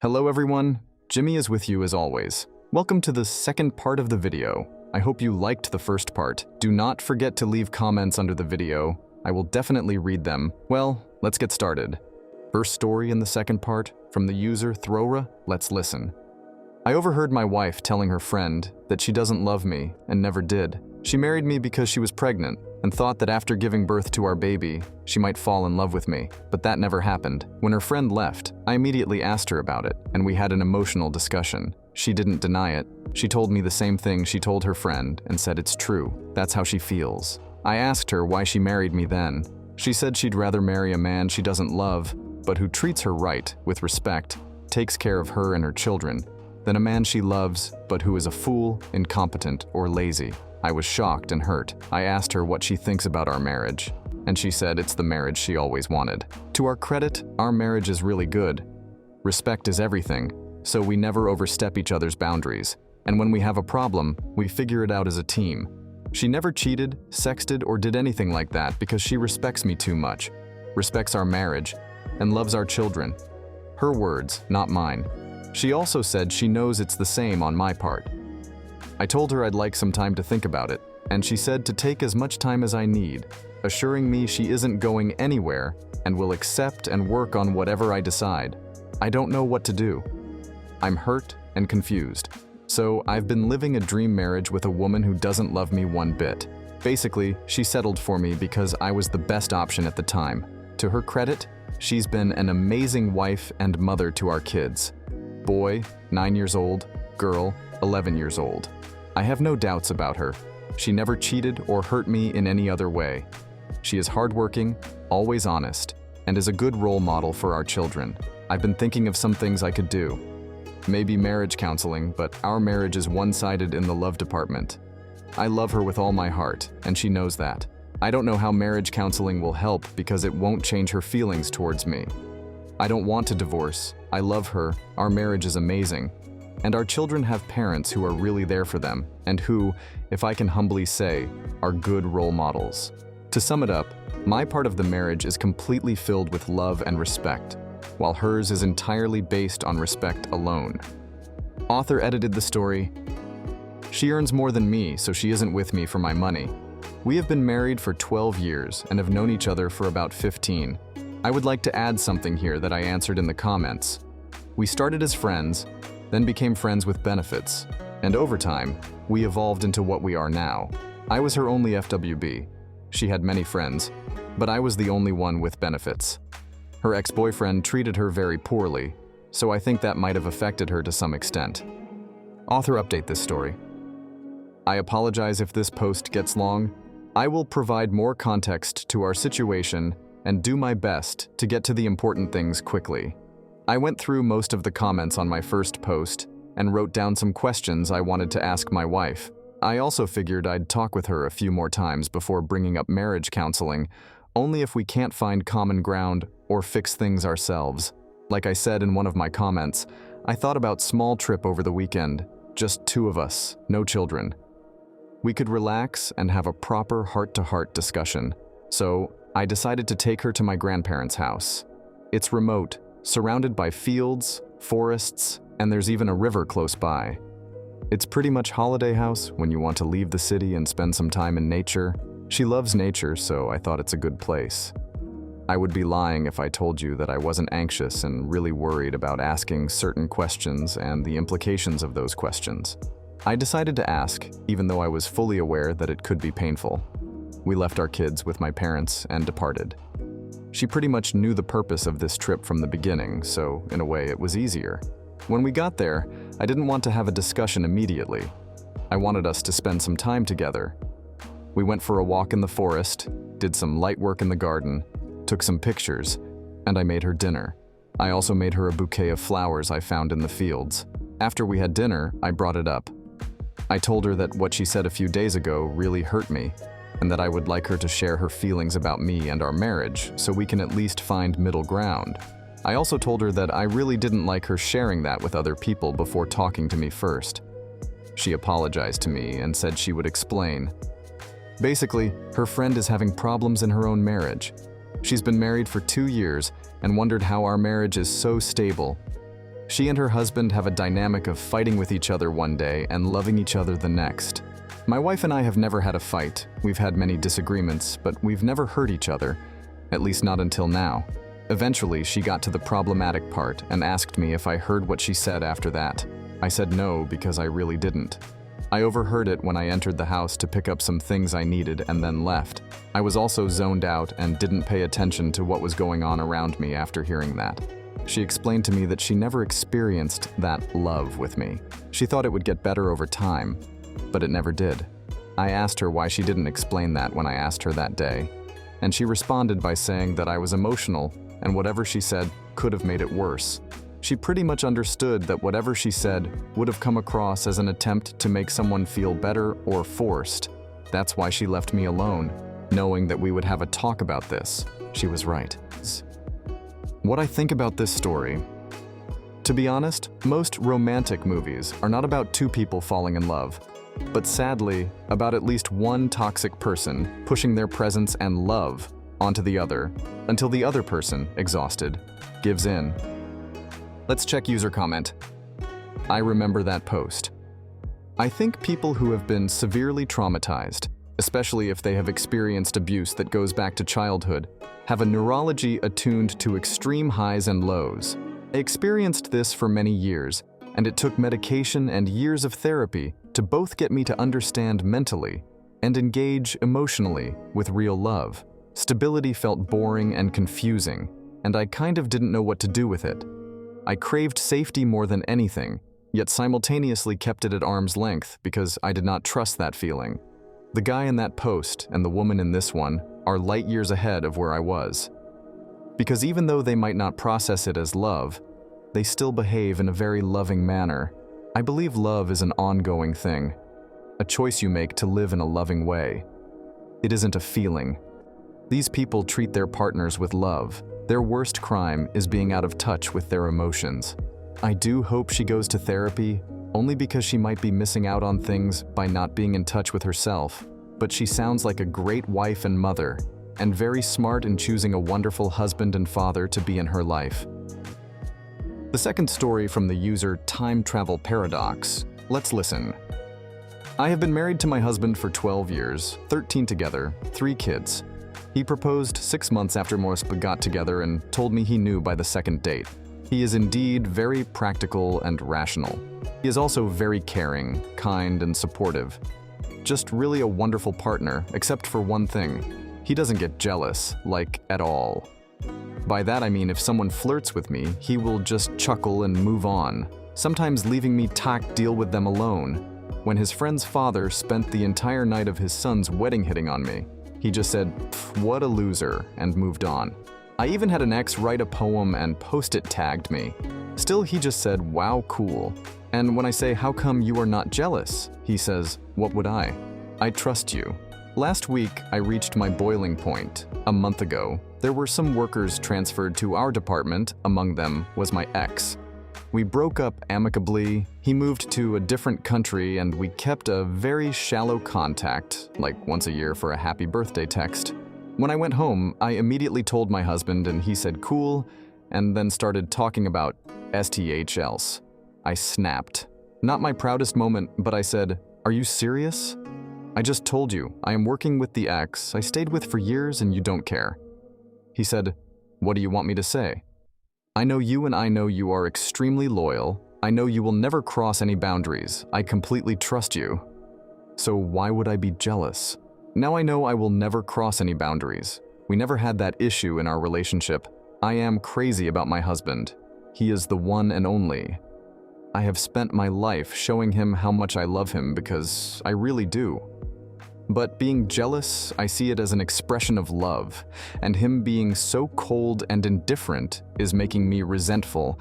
Hello everyone, Jimmy is with you as always. Welcome to the second part of the video. I hope you liked the first part. Do not forget to leave comments under the video. I will definitely read them. Well, let's get started. First story in the second part, from the user Throra. Let's listen. I overheard my wife telling her friend that she doesn't love me and never did. She married me because she was pregnant and thought that after giving birth to our baby, she might fall in love with me, but that never happened. When her friend left, I immediately asked her about it, and we had an emotional discussion. She didn't deny it. She told me the same thing she told her friend and said it's true. That's how she feels. I asked her why she married me then. She said she'd rather marry a man she doesn't love, but who treats her right, with respect, takes care of her and her children, than a man she loves, but who is a fool, incompetent, or lazy. I was shocked and hurt. I asked her what she thinks about our marriage, and she said it's the marriage she always wanted. To our credit, our marriage is really good. Respect is everything, so we never overstep each other's boundaries, and when we have a problem, we figure it out as a team. She never cheated, sexted, or did anything like that because she respects me too much, respects our marriage, and loves our children. Her words, not mine. She also said she knows it's the same on my part. I told her I'd like some time to think about it, and she said to take as much time as I need, assuring me she isn't going anywhere and will accept and work on whatever I decide. I don't know what to do. I'm hurt and confused. So I've been living a dream marriage with a woman who doesn't love me one bit. Basically, she settled for me because I was the best option at the time. To her credit, she's been an amazing wife and mother to our kids. Boy, 9 years old, girl, 11 years old. I have no doubts about her. She never cheated or hurt me in any other way. She is hardworking, always honest, and is a good role model for our children. I've been thinking of some things I could do. Maybe marriage counseling, but our marriage is one-sided in the love department. I love her with all my heart, and she knows that. I don't know how marriage counseling will help because it won't change her feelings towards me. I don't want to divorce. I love her. Our marriage is amazing. And our children have parents who are really there for them, and who, if I can humbly say, are good role models. To sum it up, my part of the marriage is completely filled with love and respect, while hers is entirely based on respect alone. Author edited the story. She earns more than me, so she isn't with me for my money. We have been married for 12 years and have known each other for about 15. I would like to add something here that I answered in the comments. We started as friends, then became friends with benefits, and over time, we evolved into what we are now. I was her only FWB. She had many friends, but I was the only one with benefits. Her ex-boyfriend treated her very poorly, so I think that might have affected her to some extent. Author update this story. I apologize if this post gets long. I will provide more context to our situation and do my best to get to the important things quickly. I went through most of the comments on my first post and wrote down some questions I wanted to ask my wife. I also figured I'd talk with her a few more times before bringing up marriage counseling, only if we can't find common ground or fix things ourselves. Like I said in one of my comments, I thought about small trip over the weekend, just 2 of us, no children. We could relax and have a proper heart-to-heart discussion. So I decided to take her to my grandparents' house. It's remote, surrounded by fields, forests, and there's even a river close by. It's pretty much holiday house when you want to leave the city and spend some time in nature. She loves nature, so I thought it's a good place. I would be lying if I told you that I wasn't anxious and really worried about asking certain questions and the implications of those questions. I decided to ask, even though I was fully aware that it could be painful. We left our kids with my parents and departed. She pretty much knew the purpose of this trip from the beginning, so in a way it was easier. When we got there, I didn't want to have a discussion immediately. I wanted us to spend some time together. We went for a walk in the forest, did some light work in the garden, took some pictures, and I made her dinner. I also made her a bouquet of flowers I found in the fields. After we had dinner, I brought it up. I told her that what she said a few days ago really hurt me, and that I would like her to share her feelings about me and our marriage so we can at least find middle ground. I also told her that I really didn't like her sharing that with other people before talking to me first. She apologized to me and said she would explain. Basically, her friend is having problems in her own marriage. She's been married for 2 years and wondered how our marriage is so stable. She and her husband have a dynamic of fighting with each other one day and loving each other the next. My wife and I have never had a fight. We've had many disagreements, but we've never hurt each other, at least not until now. Eventually, she got to the problematic part and asked me if I heard what she said after that. I said no because I really didn't. I overheard it when I entered the house to pick up some things I needed and then left. I was also zoned out and didn't pay attention to what was going on around me after hearing that. She explained to me that she never experienced that love with me. She thought it would get better over time, but it never did. I asked her why she didn't explain that when I asked her that day, and she responded by saying that I was emotional and whatever she said could have made it worse. She pretty much understood that whatever she said would have come across as an attempt to make someone feel better or forced. That's why she left me alone, knowing that we would have a talk about this. She was right. What I think about this story. To be honest, most romantic movies are not about two people falling in love, but sadly, about at least one toxic person pushing their presence and love onto the other until the other person, exhausted, gives in. Let's check user comment. I remember that post. I think people who have been severely traumatized, especially if they have experienced abuse that goes back to childhood, have a neurology attuned to extreme highs and lows. I experienced this for many years, and it took medication and years of therapy to both get me to understand mentally and engage emotionally with real love. Stability felt boring and confusing, and I kind of didn't know what to do with it. I craved safety more than anything, yet simultaneously kept it at arm's length because I did not trust that feeling. The guy in that post and the woman in this one are light years ahead of where I was. Because even though they might not process it as love, they still behave in a very loving manner. I believe love is an ongoing thing, a choice you make to live in a loving way. It isn't a feeling. These people treat their partners with love. Their worst crime is being out of touch with their emotions. I do hope she goes to therapy, only because she might be missing out on things by not being in touch with herself. But she sounds like a great wife and mother, and very smart in choosing a wonderful husband and father to be in her life. The second story from the user Time Travel Paradox. Let's listen. I have been married to my husband for 12 years, 13 together, 3 kids. He proposed 6 months after most got together and told me he knew by the second date. He is indeed very practical and rational. He is also very caring, kind, and supportive. Just really a wonderful partner, except for one thing. He doesn't get jealous, like at all. By that I mean if someone flirts with me, he will just chuckle and move on, sometimes leaving me to deal with them alone. When his friend's father spent the entire night of his son's wedding hitting on me, he just said, "What a loser," and moved on. I even had an ex write a poem and post it tagged me. Still, he just said, "Wow, cool." And when I say, "How come you are not jealous?" he says, "What would I? I trust you." Last week, I reached my boiling point. A month ago, there were some workers transferred to our department, among them was my ex. We broke up amicably, he moved to a different country, and we kept a very shallow contact, like once a year for a happy birthday text. When I went home, I immediately told my husband and he said cool, and then started talking about STH else. I snapped. Not my proudest moment, but I said, "Are you serious? I just told you, I am working with the ex I stayed with for years and you don't care." He said, "What do you want me to say? I know you and I know you are extremely loyal. I know you will never cross any boundaries. I completely trust you. So why would I be jealous? Now I know I will never cross any boundaries. We never had that issue in our relationship. I am crazy about my husband. He is the one and only. I have spent my life showing him how much I love him because I really do. But being jealous, I see it as an expression of love, and him being so cold and indifferent is making me resentful,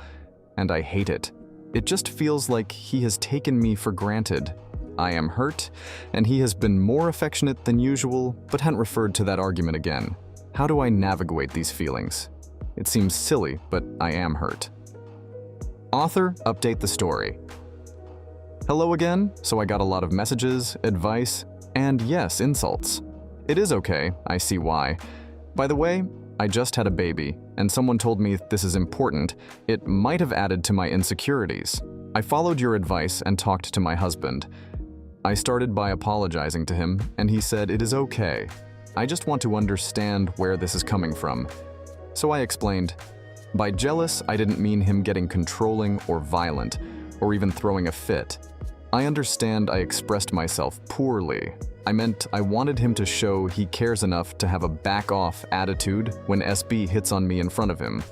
and I hate it. It just feels like he has taken me for granted. I am hurt, and he has been more affectionate than usual, but hadn't referred to that argument again. How do I navigate these feelings? It seems silly, but I am hurt. Author, update the story. Hello again, so I got a lot of messages, advice, and yes, insults. It is okay, I see why. By the way, I just had a baby, and someone told me this is important. It might have added to my insecurities. I followed your advice and talked to my husband. I started by apologizing to him, and he said it is okay. I just want to understand where this is coming from. So I explained. By jealous, I didn't mean him getting controlling or violent, or even throwing a fit. I understand I expressed myself poorly. I meant I wanted him to show he cares enough to have a back-off attitude when SB hits on me in front of him.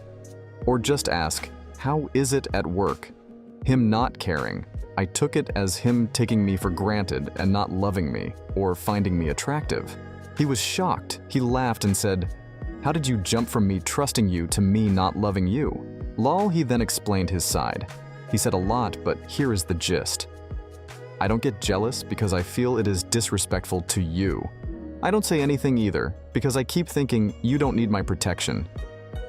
Or just ask, how is it at work? Him not caring. I took it as him taking me for granted and not loving me or finding me attractive. He was shocked. He laughed and said, "How did you jump from me trusting you to me not loving you?" Lol, he then explained his side. He said a lot, but here is the gist. I don't get jealous because I feel it is disrespectful to you. I don't say anything either because I keep thinking you don't need my protection.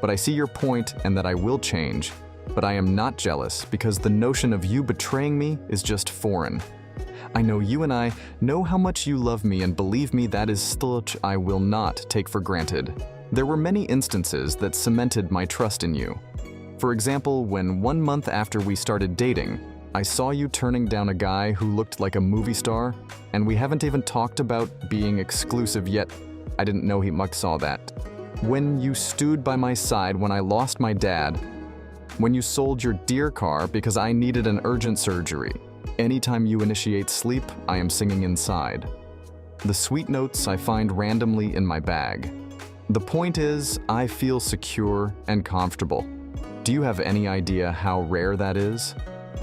But I see your point and that I will change. But I am not jealous because the notion of you betraying me is just foreign. I know you and I know how much you love me, and believe me, that is such I will not take for granted. There were many instances that cemented my trust in you. For example, when 1 month after we started dating, I saw you turning down a guy who looked like a movie star, and we haven't even talked about being exclusive yet. I didn't know he much saw that. When you stood by my side when I lost my dad, when you sold your dear car because I needed an urgent surgery. Anytime you initiate sleep, I am singing inside. The sweet notes I find randomly in my bag. The point is, I feel secure and comfortable. Do you have any idea how rare that is?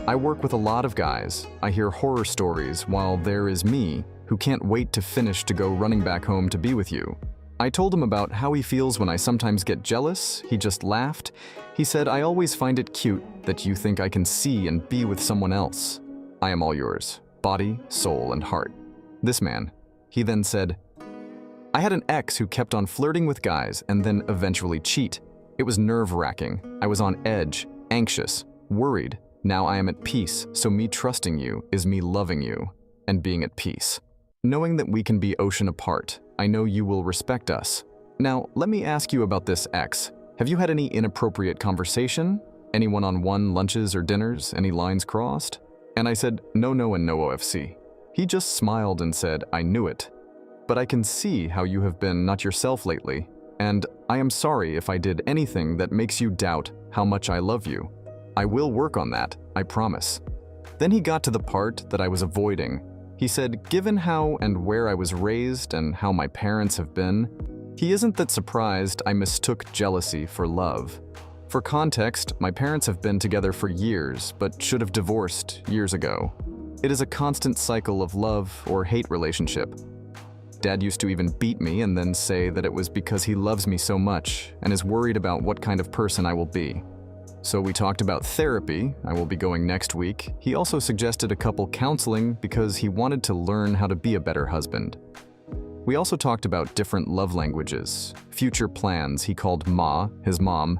I work with a lot of guys. I hear horror stories while there is me, who can't wait to finish to go running back home to be with you. I told him about how he feels when I sometimes get jealous. He just laughed. He said, I always find it cute that you think I can see and be with someone else. I am all yours, body, soul, and heart. This man. He then said, I had an ex who kept on flirting with guys and then eventually cheat. It was nerve-wracking. I was on edge, anxious, worried. Now I am at peace, so me trusting you is me loving you and being at peace. Knowing that we can be ocean apart, I know you will respect us. Now, let me ask you about this ex. Have you had any inappropriate conversation? Any one-on-one lunches or dinners? Any lines crossed? And I said, no and no OFC. He just smiled and said, I knew it. But I can see how you have been not yourself lately, and I am sorry if I did anything that makes you doubt how much I love you. I will work on that, I promise. Then he got to the part that I was avoiding. He said, given how and where I was raised and how my parents have been, he isn't that surprised I mistook jealousy for love. For context, my parents have been together for years, but should have divorced years ago. It is a constant cycle of love or hate relationship. Dad used to even beat me and then say that it was because he loves me so much and is worried about what kind of person I will be. So we talked about therapy. I will be going next week. He also suggested a couple counseling because he wanted to learn how to be a better husband. We also talked about different love languages, future plans. He called Ma, his mom,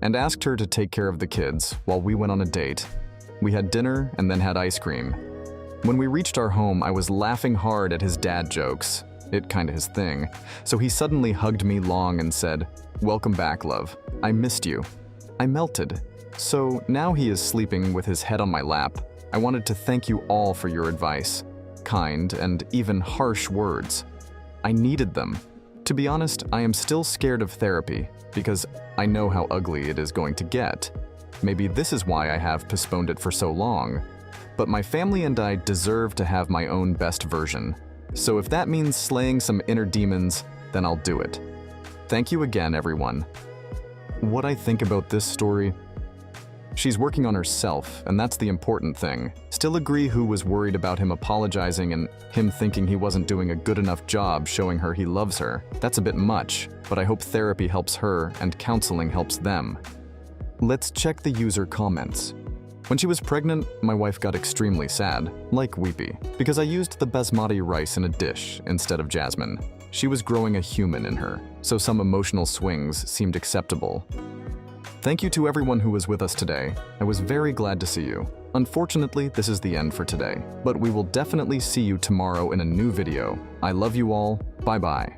and asked her to take care of the kids while we went on a date. We had dinner and then had ice cream. When we reached our home, I was laughing hard at his dad jokes. It kinda his thing. So he suddenly hugged me long and said, welcome back, love. I missed you. I melted. So now he is sleeping with his head on my lap. I wanted to thank you all for your advice, kind and even harsh words. I needed them. To be honest, I am still scared of therapy because I know how ugly it is going to get. Maybe this is why I have postponed it for so long. But my family and I deserve to have my own best version. So if that means slaying some inner demons, then I'll do it. Thank you again, everyone. What I think about this story? She's working on herself, and that's the important thing. Still agree who was worried about him apologizing and him thinking he wasn't doing a good enough job showing her he loves her. That's a bit much, but I hope therapy helps her and counseling helps them. Let's check the user comments. When she was pregnant, my wife got extremely sad, like weepy, because I used the basmati rice in a dish instead of jasmine. She was growing a human in her, so some emotional swings seemed acceptable. Thank you to everyone who was with us today. I was very glad to see you. Unfortunately, this is the end for today, but we will definitely see you tomorrow in a new video. I love you all. Bye-bye.